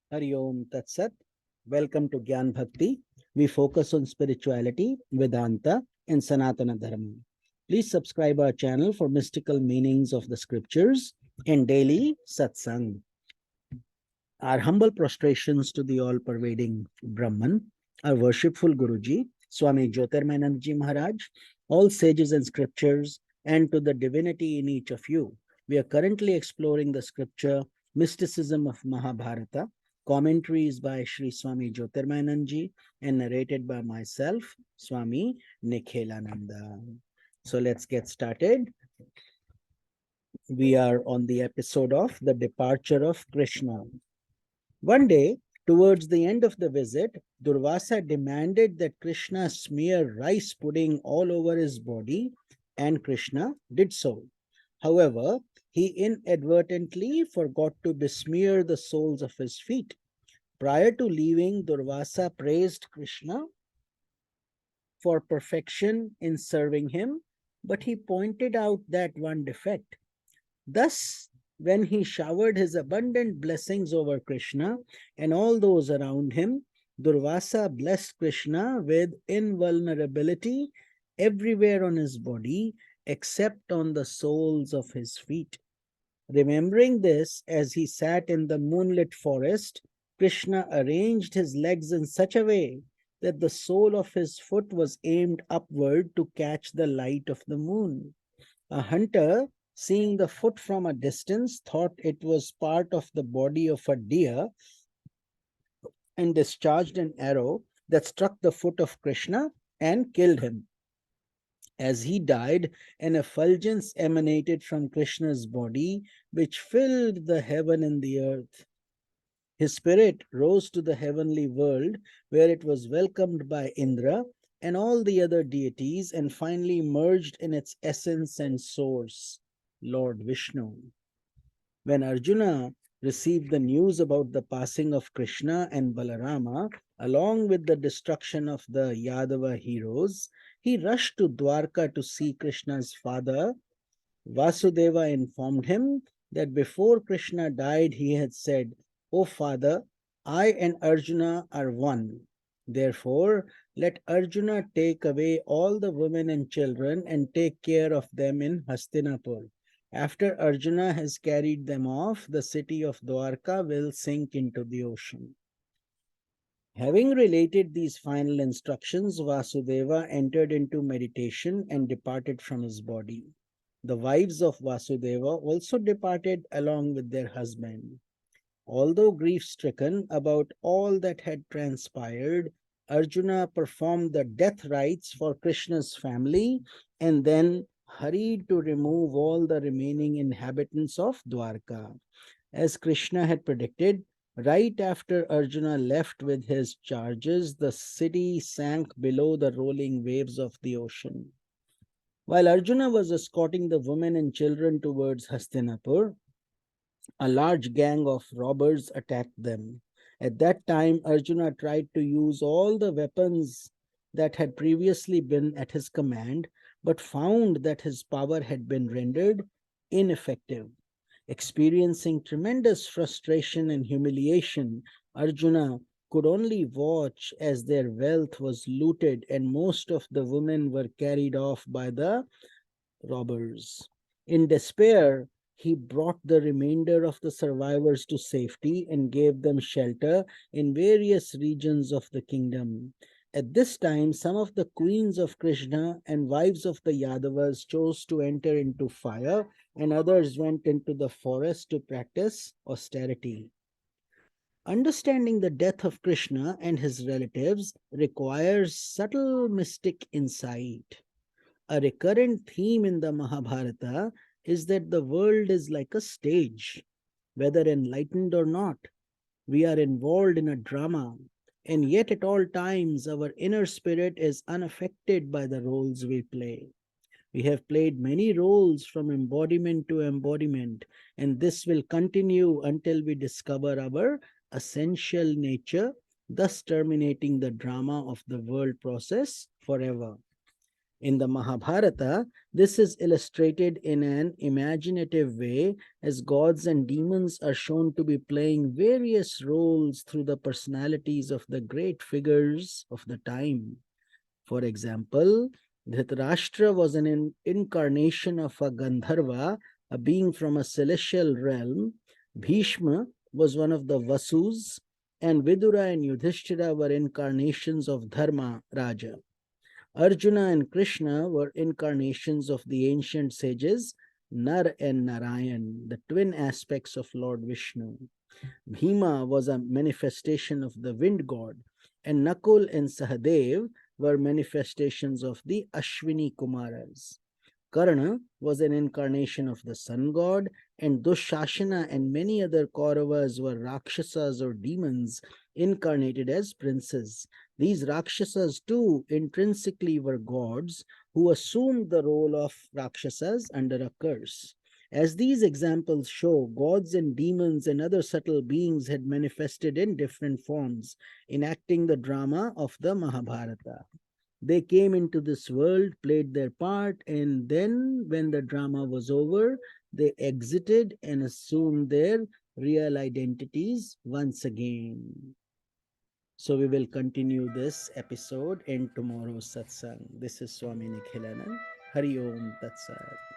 Hari Om Tat Sat. Welcome to Gyan Bhakti. We focus on spirituality, Vedanta, and Sanatana Dharma. Please subscribe our channel for mystical meanings of the scriptures and daily satsang. Our humble prostrations to the all-pervading Brahman, our worshipful Guruji, Swami Jyotirmayananda Ji Maharaj, all sages and scriptures, and to the divinity in each of you. We are currently exploring the scripture Mysticism of Mahabharata. Commentaries by Sri Swami Jyotirmayananda Ji and narrated by myself, Swami Nikhilananda. So let's get started. We are on the episode of the departure of Krishna. One day, towards the end of the visit, Durvasa demanded that Krishna smear rice pudding all over his body, and Krishna did so. However, he inadvertently forgot to besmear the soles of his feet. Prior to leaving, Durvasa praised Krishna for perfection in serving him, but he pointed out that one defect. Thus, when he showered his abundant blessings over Krishna and all those around him, Durvasa blessed Krishna with invulnerability everywhere on his body except on the soles of his feet. Remembering this, as he sat in the moonlit forest, Krishna arranged his legs in such a way that the sole of his foot was aimed upward to catch the light of the moon. A hunter, seeing the foot from a distance, thought it was part of the body of a deer and discharged an arrow that struck the foot of Krishna and killed him. As he died, an effulgence emanated from Krishna's body, which filled the heaven and the earth. His spirit rose to the heavenly world, where it was welcomed by Indra and all the other deities, and finally merged in its essence and source, Lord Vishnu. When Arjuna received the news about the passing of Krishna and Balarama, along with the destruction of the Yadava heroes, he rushed to Dwarka to see Krishna's father. Vasudeva informed him that before Krishna died, he had said, "O father, I and Arjuna are one. Therefore, let Arjuna take away all the women and children and take care of them in Hastinapur. After Arjuna has carried them off, the city of Dwarka will sink into the ocean." Having related these final instructions, Vasudeva entered into meditation and departed from his body. The wives of Vasudeva also departed along with their husband. Although grief-stricken about all that had transpired, Arjuna performed the death rites for Krishna's family and then hurried to remove all the remaining inhabitants of Dwarka. As Krishna had predicted, right after Arjuna left with his charges, the city sank below the rolling waves of the ocean. While Arjuna was escorting the women and children towards Hastinapur, a large gang of robbers attacked them. At that time, Arjuna tried to use all the weapons that had previously been at his command, but found that his power had been rendered ineffective. Experiencing tremendous frustration and humiliation, Arjuna could only watch as their wealth was looted and most of the women were carried off by the robbers. In despair, he brought the remainder of the survivors to safety and gave them shelter in various regions of the kingdom. At this time, some of the queens of Krishna and wives of the Yadavas chose to enter into fire, and others went into the forest to practice austerity. Understanding the death of Krishna and his relatives requires subtle mystic insight. A recurrent theme in the Mahabharata is that the world is like a stage. Whether enlightened or not, we are involved in a drama, and yet at all times our inner spirit is unaffected by the roles we play. We have played many roles from embodiment to embodiment, and this will continue until we discover our essential nature, thus terminating the drama of the world process forever. In the Mahabharata, this is illustrated in an imaginative way as gods and demons are shown to be playing various roles through the personalities of the great figures of the time. For example, Dhritarashtra was an incarnation of a Gandharva, a being from a celestial realm. Bhishma was one of the Vasus, and Vidura and Yudhishthira were incarnations of Dharma Raja. Arjuna and Krishna were incarnations of the ancient sages Nar and Narayan, the twin aspects of Lord Vishnu. Bhima was a manifestation of the wind god, and Nakul and Sahadev were manifestations of the Ashwini Kumaras. Karna was an incarnation of the sun god, and Dushashana and many other Kauravas were Rakshasas or demons incarnated as princes. These Rakshasas too intrinsically were gods who assumed the role of Rakshasas under a curse. As these examples show, gods and demons and other subtle beings had manifested in different forms, enacting the drama of the Mahabharata. They came into this world, played their part, and then, when the drama was over, they exited and assumed their real identities once again. So, we will continue this episode in tomorrow's satsang. This is Swami Nikhilanand. Hari Om Tat Sat.